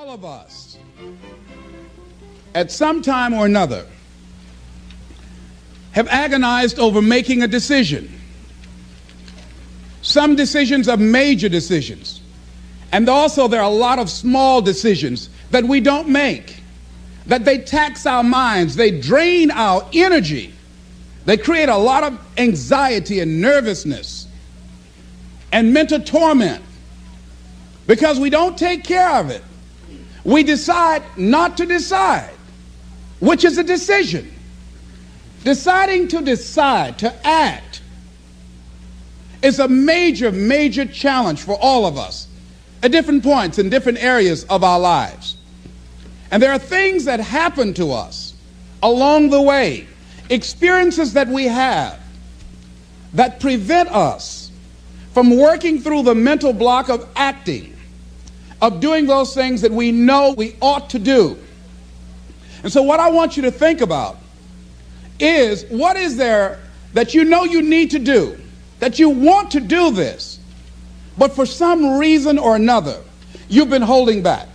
All of us, at some time or another, have agonized over making a decision. Some decisions are major decisions. And also there are a lot of small decisions that we don't make, that they tax our minds, they drain our energy, they create a lot of anxiety and nervousness and mental torment because we don't take care of it. We decide not to decide, which is a decision. Deciding to decide, to act, is a major, major challenge for all of us at different points in different areas of our lives. And there are things that happen to us along the way, experiences that we have that prevent us from working through the mental block of acting, of doing those things that we know we ought to do. And so what I want you to think about is, what is there that you know you need to do, that you want to do this, but for some reason or another, you've been holding back.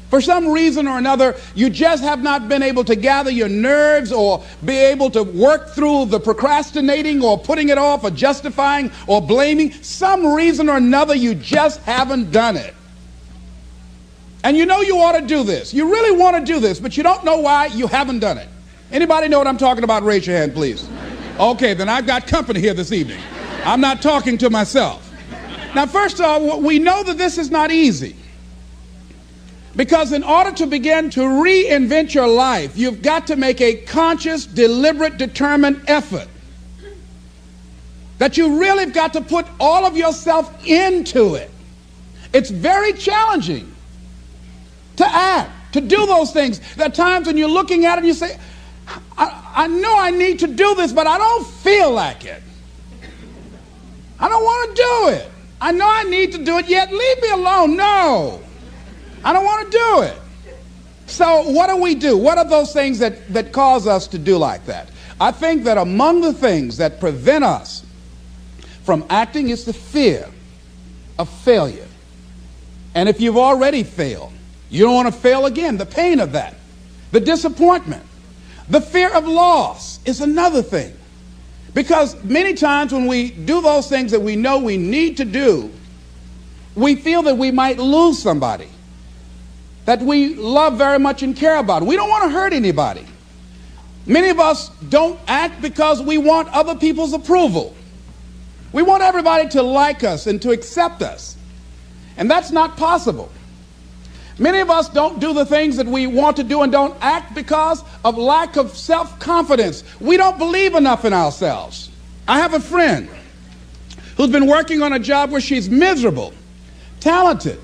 For some reason or another, you just have not been able to gather your nerves or be able to work through the procrastinating or putting it off or justifying or blaming. Some reason or another, you just haven't done it. And you know you ought to do this. You really want to do this, but you don't know why you haven't done it. Anybody know what I'm talking about? Raise your hand, please. Okay, then I've got company here this evening. I'm not talking to myself. Now, first of all, we know that this is not easy. Because in order to begin to reinvent your life, you've got to make a conscious, deliberate, determined effort. That you really have got to put all of yourself into it. It's very challenging to act, to do those things. There are times when you're looking at it and you say, I know I need to do this, but I don't feel like it. I don't want to do it. I know I need to do it, yet leave me alone. No, I don't want to do it. So what do we do? What are those things that cause us to do like that? I think that among the things that prevent us from acting is the fear of failure. And if you've already failed, you don't want to fail again. The pain of that, the disappointment, the fear of loss is another thing. Because many times when we do those things that we know we need to do, we feel that we might lose somebody that we love very much and care about. We don't want to hurt anybody. Many of us don't act because we want other people's approval. We want everybody to like us and to accept us. And that's not possible. Many of us don't do the things that we want to do and don't act because of lack of self-confidence. We don't believe enough in ourselves. I have a friend who's been working on a job where she's miserable, talented,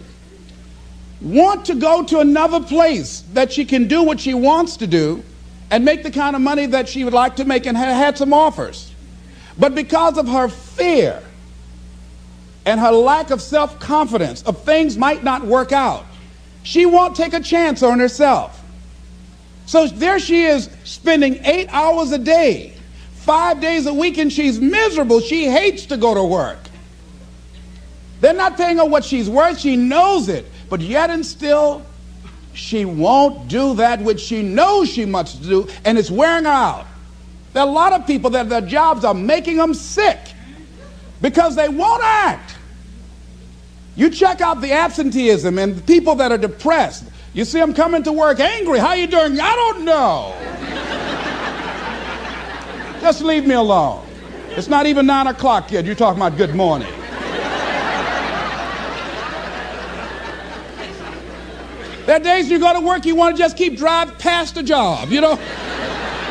wants to go to another place that she can do what she wants to do and make the kind of money that she would like to make, and had some offers. But because of her fear and her lack of self-confidence of things might not work out, she won't take a chance on herself. So there she is, spending 8 hours a day, 5 days a week, and she's miserable. She hates to go to work. They're not paying her what she's worth. She knows it. But yet and still, she won't do that which she knows she must do, and it's wearing her out. There are a lot of people that their jobs are making them sick because they won't act. You check out the absenteeism and the people that are depressed. You see them coming to work angry. How you doing? I don't know. Just leave me alone. It's not even 9 o'clock yet. You're talking about good morning. There are days you go to work, you want to just keep driving past the job. You don't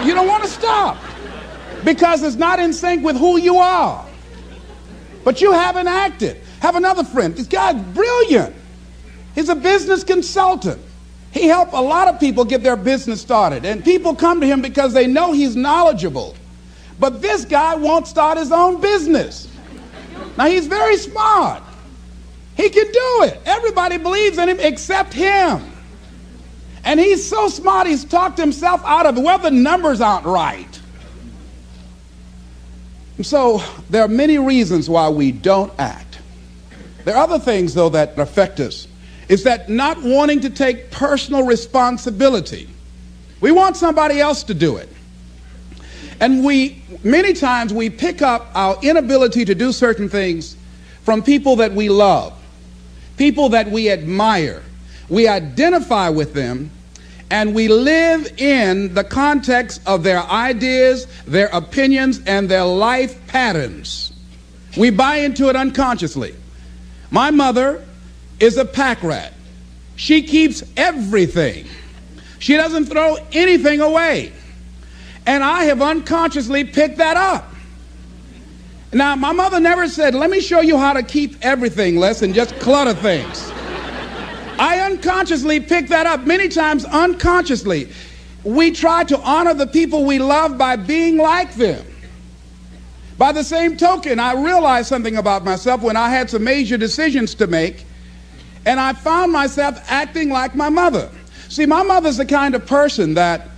want to stop because it's not in sync with who you are. But you haven't acted. Have another friend. This guy's brilliant. He's a business consultant. He helped a lot of people get their business started. And people come to him because they know he's knowledgeable. But this guy won't start his own business. Now, he's very smart. He can do it. Everybody believes in him except him. And he's so smart, he's talked himself out of it. Well, the numbers aren't right. And so there are many reasons why we don't act. There are other things, though, that affect us is that not wanting to take personal responsibility. We want somebody else to do it. And many times we pick up our inability to do certain things from people that we love, people that we admire. We identify with them, and we live in the context of their ideas, their opinions, and their life patterns. We buy into it unconsciously. My mother is a pack rat. She keeps everything. She doesn't throw anything away. And I have unconsciously picked that up. Now, my mother never said, let me show you how to keep everything, Les, and just clutter things. I unconsciously picked that up, many times unconsciously. We try to honor the people we love by being like them. By the same token, I realized something about myself when I had some major decisions to make, and I found myself acting like my mother. See, my mother's the kind of person that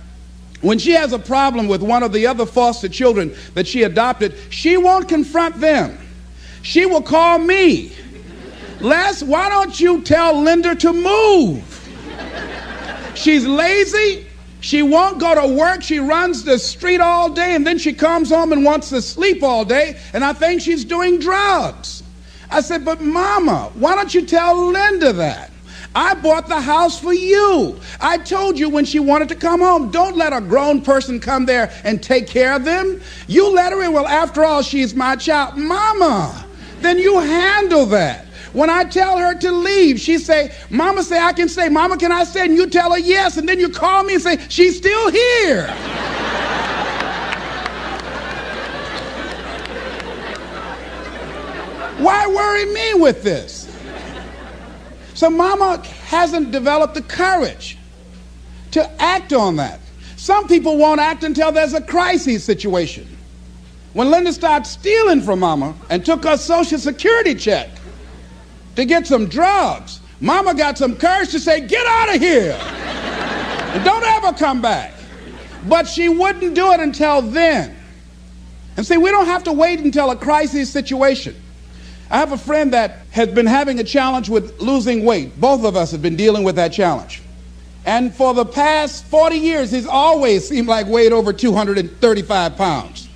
when she has a problem with one of the other foster children that she adopted, she won't confront them. She will call me. Les, why don't you tell Linda to move? She's lazy. She won't go to work. She runs the street all day, and then she comes home and wants to sleep all day, and I think she's doing drugs. I said, but Mama, why don't you tell Linda that? I bought the house for you. I told you when she wanted to come home, don't let a grown person come there and take care of them. You let her in. Well, after all, she's my child. Mama, then you handle that. When I tell her to leave, she say, Mama say I can stay. Mama, can I stay? And you tell her yes, and then you call me and say, she's still here. Why worry me with this? So Mama hasn't developed the courage to act on that. Some people won't act until there's a crisis situation. When Linda started stealing from Mama and took her Social Security check to get some drugs, Mama got some courage to say, get out of here and don't ever come back. But she wouldn't do it until then. And see, we don't have to wait until a crisis situation. I have a friend that has been having a challenge with losing weight. Both of us have been dealing with that challenge. And for the past 40 years, he's always seemed like weighed over 235 pounds.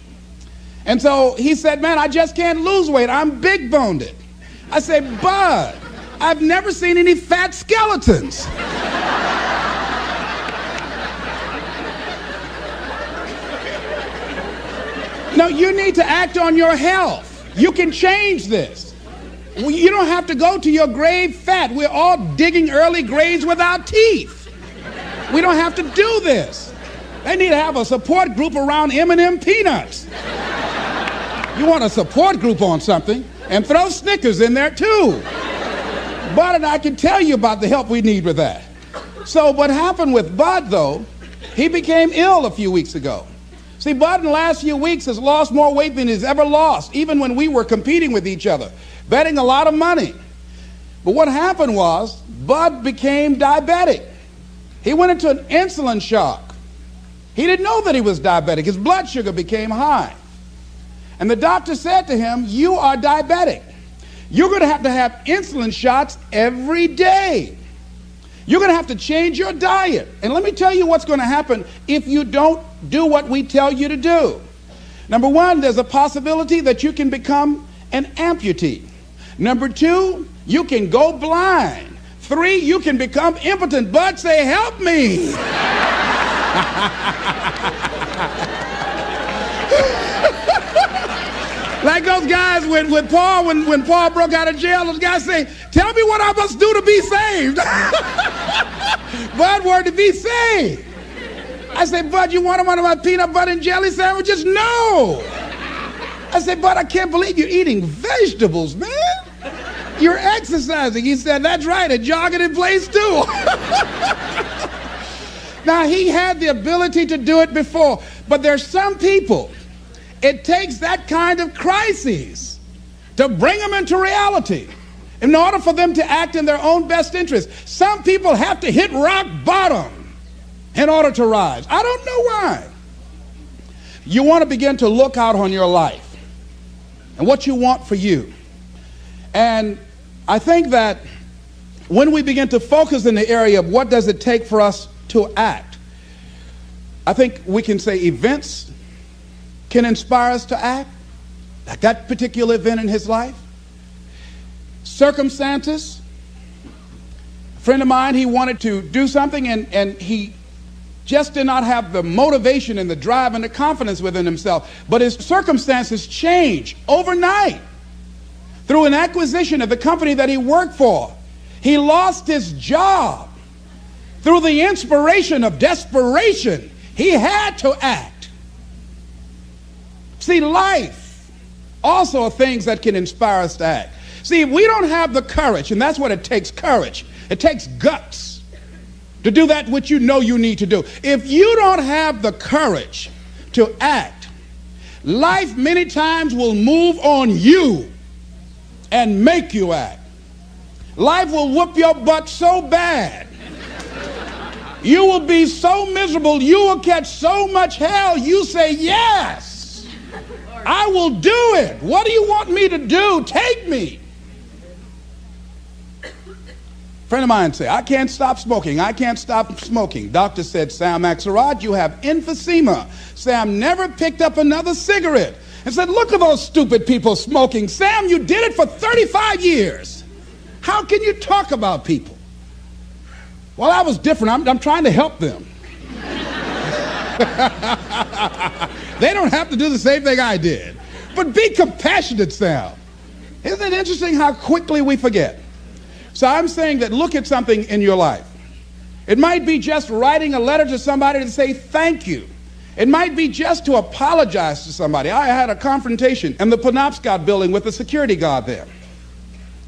And so he said, man, I just can't lose weight. I'm big-boned. I said, Bud, I've never seen any fat skeletons. No, you need to act on your health. You can change this. You don't have to go to your grave fat. We're all digging early graves without teeth. We don't have to do this. They need to have a support group around M&M peanuts. You want a support group on something, and throw Snickers in there too. Bud and I can tell you about the help we need with that. So what happened with Bud, though, he became ill a few weeks ago. See, Bud in the last few weeks has lost more weight than he's ever lost, even when we were competing with each other, betting a lot of money. But what happened was, Bud became diabetic. He went into an insulin shock. He didn't know that he was diabetic. His blood sugar became high. And the doctor said to him, you are diabetic. You're going to have insulin shots every day. You're going to have to change your diet. And let me tell you what's going to happen if you don't do what we tell you to do. Number one, there's a possibility that you can become an amputee. Number two, you can go blind. Three, you can become impotent. Bud, say, help me. Like those guys with Paul, when Paul broke out of jail, those guys say, tell me what I must do to be saved. Bud wanted to be saved. I said, Bud, you want one of my peanut butter and jelly sandwiches? No. I said, Bud, I can't believe you're eating vegetables, man. You're exercising. He said, that's right, and jogging in place too. Now, he had the ability to do it before, but there's some people, it takes that kind of crisis to bring them into reality in order for them to act in their own best interest. Some people have to hit rock bottom in order to rise. I don't know why. You want to begin to look out on your life and what you want for you. And I think that when we begin to focus in the area of what does it take for us to act, I think we can say events can inspire us to act, like that particular event in his life. Circumstances. A friend of mine, he wanted to do something and he just did not have the motivation and the drive and the confidence within himself. But his circumstances changed overnight through an acquisition of the company that he worked for. He lost his job. Through the inspiration of desperation, he had to act. See, life also are things that can inspire us to act. See, if we don't have the courage, and that's what it takes, courage. It takes guts to do that which you know you need to do. If you don't have the courage to act, life many times will move on you and make you act. Life will whoop your butt so bad. You will be so miserable, you will catch so much hell, you say, yes, I will do it. What do you want me to do? Take me. Friend of mine said, I can't stop smoking. I can't stop smoking. Doctor said, Sam Axelrod, you have emphysema. Sam never picked up another cigarette and said, look at those stupid people smoking. Sam, you did it for 35 years. How can you talk about people? Well, I was different. I'm trying to help them. They don't have to do the same thing I did. But be compassionate, Sam. Isn't it interesting how quickly we forget? So I'm saying that look at something in your life. It might be just writing a letter to somebody to say thank you. It might be just to apologize to somebody. I had a confrontation in the Penobscot building with the security guard there.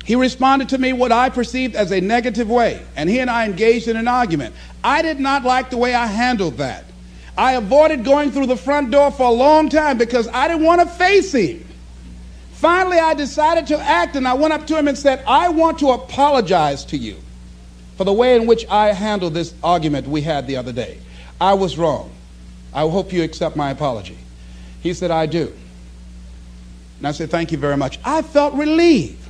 He responded to me what I perceived as a negative way, and he and I engaged in an argument. I did not like the way I handled that. I avoided going through the front door for a long time because I didn't want to face him. Finally, I decided to act, and I went up to him and said, I want to apologize to you for the way in which I handled this argument we had the other day. I was wrong. I hope you accept my apology. He said, I do. And I said, thank you very much. I felt relieved.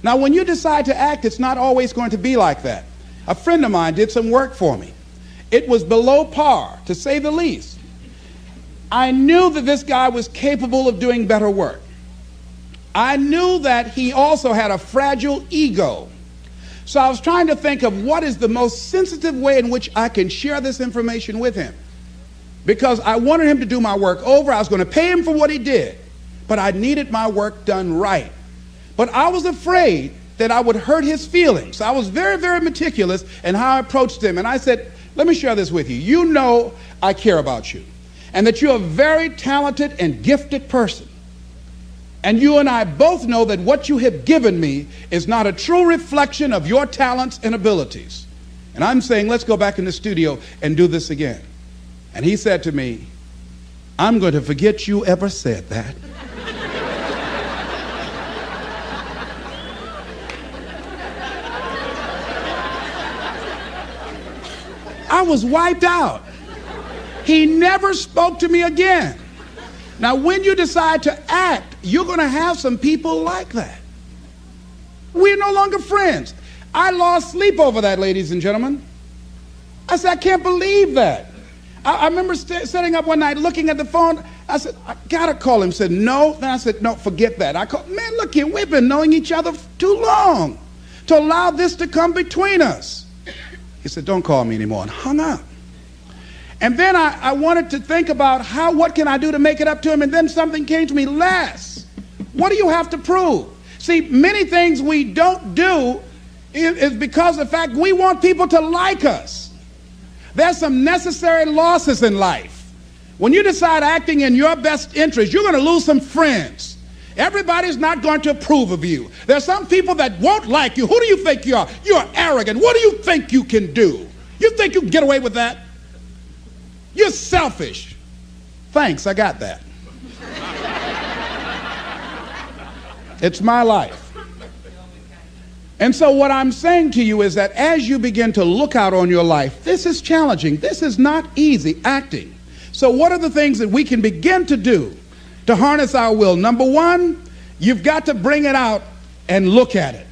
Now, when you decide to act, it's not always going to be like that. A friend of mine did some work for me. It was below par, to say the least. I knew that this guy was capable of doing better work. I knew that he also had a fragile ego. So I was trying to think of what is the most sensitive way in which I can share this information with him. Because I wanted him to do my work over. I was going to pay him for what he did. But I needed my work done right. But I was afraid that I would hurt his feelings. So I was very, very meticulous in how I approached him. And I said, let me share this with you. You know I care about you. And that you're a very talented and gifted person. And you and I both know that what you have given me is not a true reflection of your talents and abilities. And I'm saying, let's go back in the studio and do this again. And he said to me, I'm going to forget you ever said that. I was wiped out. He never spoke to me again. Now, when you decide to act, you're going to have some people like that. We're no longer friends. I lost sleep over that, ladies and gentlemen. I said, I can't believe that. I remember sitting up one night looking at the phone. I said, I got to call him. He said, no. Then I said, no, forget that. I called, man, look here, we've been knowing each other too long to allow this to come between us. He said, don't call me anymore, and hung up. And then I wanted to think about what can I do to make it up to him? And then something came to me, Les, what do you have to prove? See, many things we don't do is because of the fact we want people to like us. There's some necessary losses in life. When you decide acting in your best interest, you're going to lose some friends. Everybody's not going to approve of you. There's some people that won't like you. Who do you think you are? You're arrogant. What do you think you can do? You think you can get away with that? You're selfish. Thanks, I got that. It's my life. And so what I'm saying to you is that as you begin to look out on your life, this is challenging. This is not easy, acting. So what are the things that we can begin to do to harness our will? Number one, you've got to bring it out and look at it.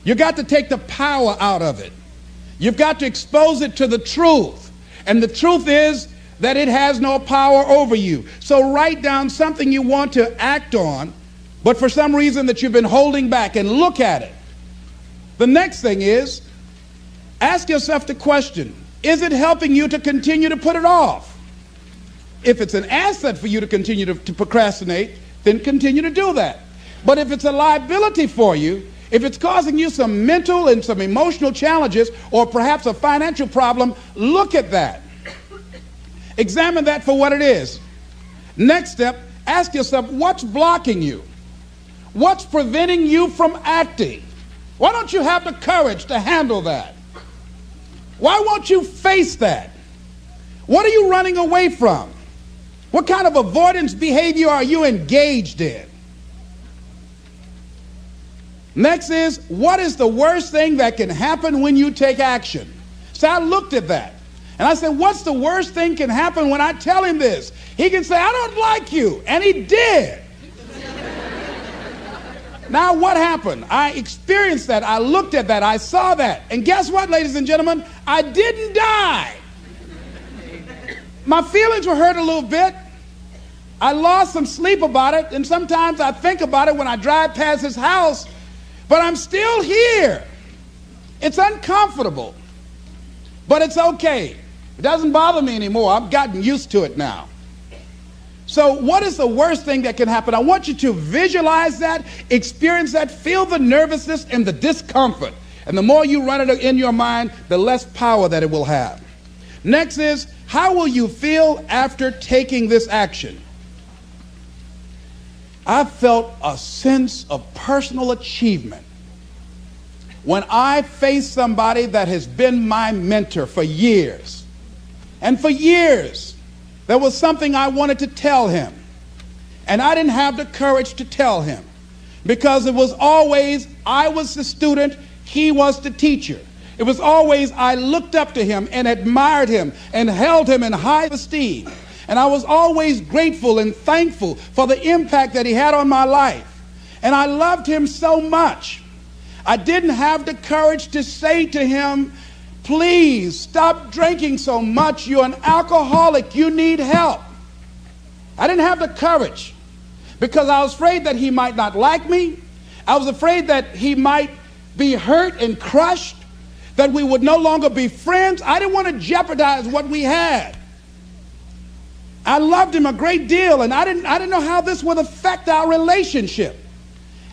You got to take the power out of it. You've got to expose it to the truth. And the truth is that it has no power over you. So write down something you want to act on, but for some reason that you've been holding back, and look at it. The next thing is, ask yourself the question, is it helping you to continue to put it off? If it's an asset for you to continue to procrastinate, then continue to do that. But if it's a liability for you, if it's causing you some mental and some emotional challenges, or perhaps a financial problem, look at that. Examine that for what it is. Next step, ask yourself, what's blocking you? What's preventing you from acting? Why don't you have the courage to handle that? Why won't you face that? What are you running away from? What kind of avoidance behavior are you engaged in? Next is, what is the worst thing that can happen when you take action? So I looked at that. And I said, what's the worst thing can happen when I tell him this? He can say, I don't like you. And he did. Now what happened? I experienced that. I looked at that. I saw that. And guess what, ladies and gentlemen? I didn't die. My feelings were hurt a little bit. I lost some sleep about it. And sometimes I think about it when I drive past his house. But I'm still here. It's uncomfortable. But it's okay. It doesn't bother me anymore. I've gotten used to it now. So what is the worst thing that can happen? I want you to visualize that, experience that, feel the nervousness and the discomfort. And the more you run it in your mind, the less power that it will have. Next is, how will you feel after taking this action? I felt a sense of personal achievement when I faced somebody that has been my mentor for years. And for years, there was something I wanted to tell him. And I didn't have the courage to tell him, because it was always, I was the student, he was the teacher. It was always, I looked up to him and admired him and held him in high esteem. And I was always grateful and thankful for the impact that he had on my life. And I loved him so much. I didn't have the courage to say to him, please stop drinking so much. You're an alcoholic. You need help. I didn't have the courage because I was afraid that he might not like me. I was afraid that he might be hurt and crushed, that we would no longer be friends. I didn't want to jeopardize what we had. I loved him a great deal, and I didn't know how this would affect our relationship.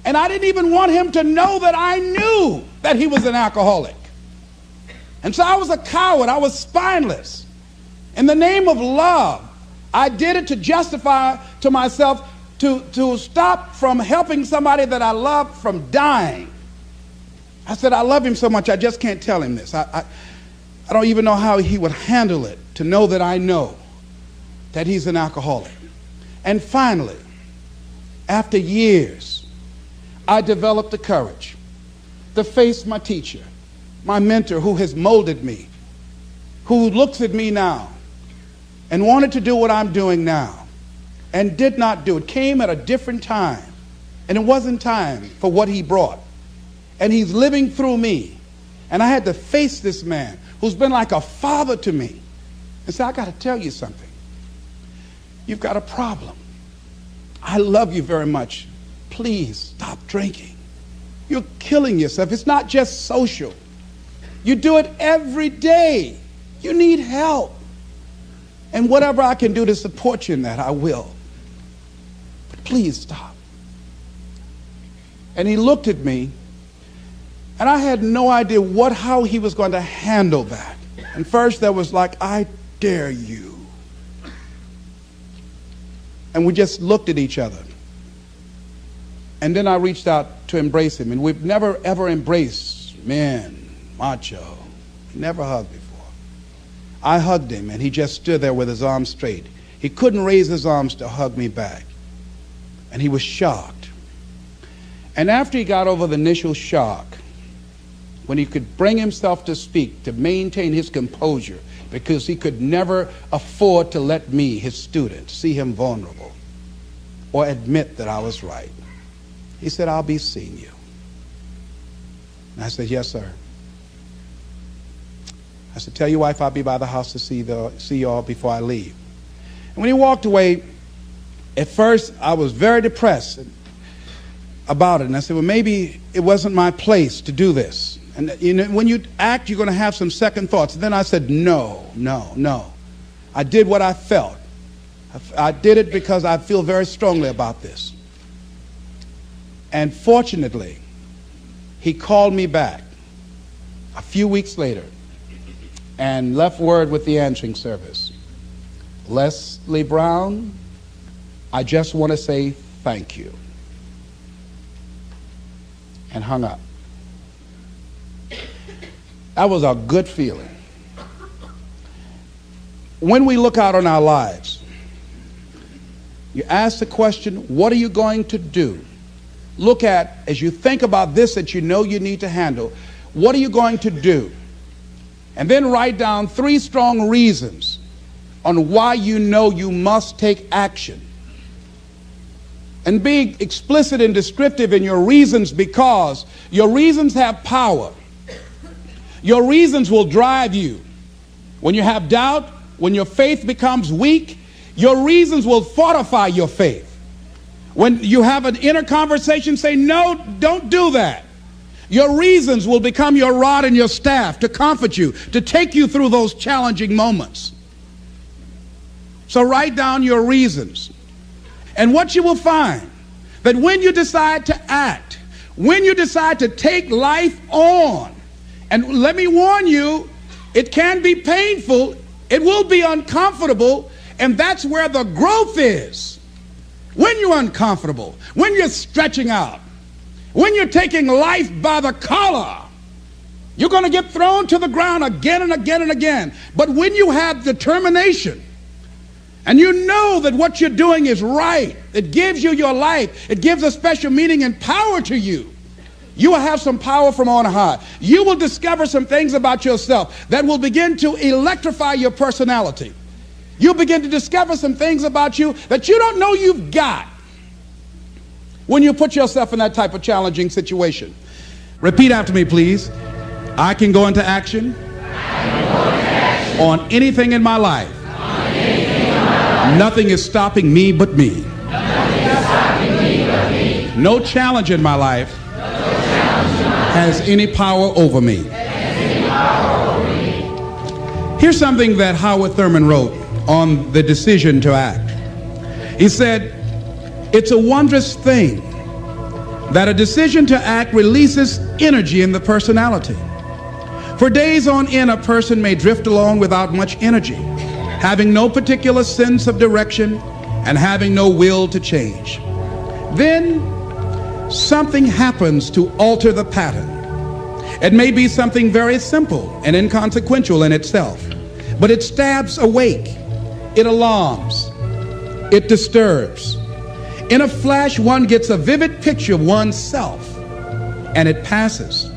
And I didn't even want him to know that I knew that he was an alcoholic. And so I was a coward. I was spineless. In the name of love, I did it to justify to myself to stop from helping somebody that I loved from dying. I said, I love him so much, I just can't tell him this. I don't even know how he would handle it, to know that I know that he's an alcoholic. And finally, after years, I developed the courage to face my teacher, my mentor, who has molded me, who looks at me now and wanted to do what I'm doing now and did not do it. Came at a different time, and it wasn't time for what he brought. And he's living through me. And I had to face this man who's been like a father to me and say, I got to tell you something. You've got a problem. I love you very much. Please stop drinking. You're killing yourself. It's not just social. You do it every day. You need help. And whatever I can do to support you in that, I will. But please stop. And he looked at me, and I had no idea how he was going to handle that. And first there was like, I dare you. And we just looked at each other. And then I reached out to embrace him. And we've never, ever embraced men, macho, never hugged before. I hugged him, and he just stood there with his arms straight. He couldn't raise his arms to hug me back. And he was shocked. And after he got over the initial shock, when he could bring himself to speak, to maintain his composure, because he could never afford to let me, his student, see him vulnerable or admit that I was right. He said, I'll be seeing you. And I said, yes, sir. I said, tell your wife I'll be by the house to see y'all before I leave. And when he walked away, at first I was very depressed about it. And I said, well, maybe it wasn't my place to do this. And you know, when you act, you're going to have some second thoughts. And then I said, no. I did what I felt. I did it because I feel very strongly about this. And fortunately, he called me back a few weeks later and left word with the answering service. Leslie Brown, I just want to say thank you. And hung up. That was a good feeling. When we look out on our lives, you ask the question, what are you going to do? Look at, as you think about this that you know you need to handle, what are you going to do? And then write down 3 strong reasons on why you know you must take action. And be explicit and descriptive in your reasons, because your reasons have power. Your reasons will drive you. When you have doubt, when your faith becomes weak, your reasons will fortify your faith. When you have an inner conversation, say, no, don't do that. Your reasons will become your rod and your staff to comfort you, to take you through those challenging moments. So write down your reasons. And what you will find, that when you decide to act, when you decide to take life on, and let me warn you, it can be painful, it will be uncomfortable, and that's where the growth is. When you're uncomfortable, when you're stretching out, when you're taking life by the collar, you're going to get thrown to the ground again and again and again. But when you have determination, and you know that what you're doing is right, it gives you your life, it gives a special meaning and power to you, you will have some power from on high. You will discover some things about yourself that will begin to electrify your personality. You'll begin to discover some things about you that you don't know you've got when you put yourself in that type of challenging situation. Repeat after me, please. I can go into action on anything in my life. Nothing is stopping me but me. No challenge in my life has any power over me. Here's something that Howard Thurman wrote on the decision to act. He said, it's a wondrous thing that a decision to act releases energy in the personality. For days on end, a person may drift along without much energy, having no particular sense of direction and having no will to change. Then something happens to alter the pattern. It may be something very simple and inconsequential in itself, but it stabs awake, it alarms, it disturbs. In a flash, one gets a vivid picture of oneself, and it passes.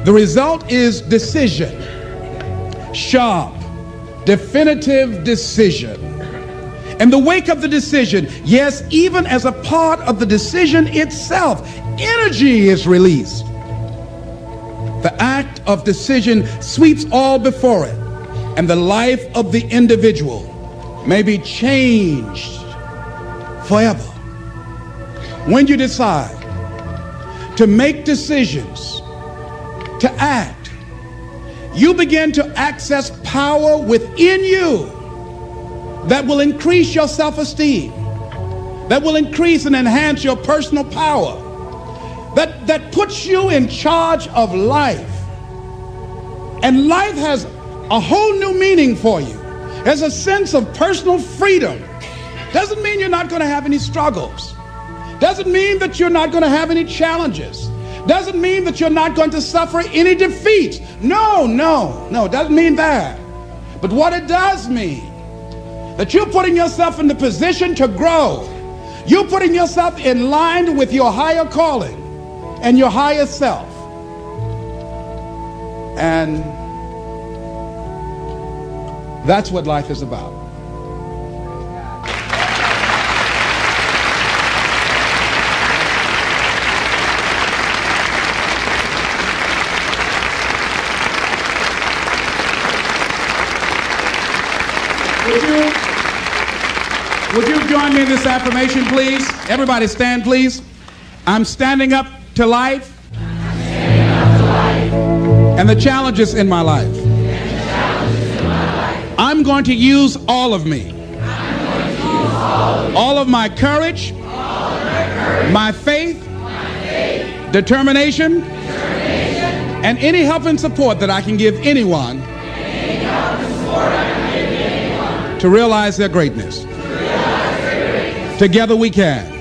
The result is decision, sharp, definitive decision. In the wake of the decision, yes, even as a part of the decision itself, energy is released. The act of decision sweeps all before it, and the life of the individual may be changed forever. When you decide to make decisions, to act, you begin to access power within you that will increase your self-esteem, that will increase and enhance your personal power, that puts you in charge of life. And life has a whole new meaning for you. There's a sense of personal freedom. Doesn't mean you're not going to have any struggles. Doesn't mean that you're not going to have any challenges. Doesn't mean that you're not going to suffer any defeats. No, doesn't mean that. But what it does mean, that you're putting yourself in the position to grow. You're putting yourself in line with your higher calling and your higher self. And that's what life is about. Would you join me in this affirmation, please? Everybody stand, please. I'm standing up to life and the challenges in my life. I'm going to use all of me. All of my courage, my faith, determination, and any help and support that I can give anyone to realize their greatness. Together we can.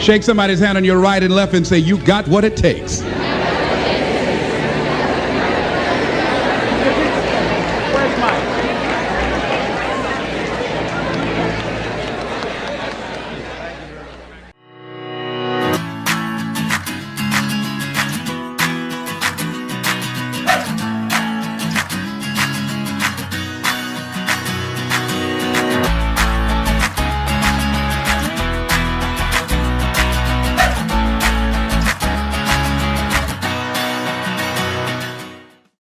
Shake somebody's hand on your right and left and say, you got what it takes.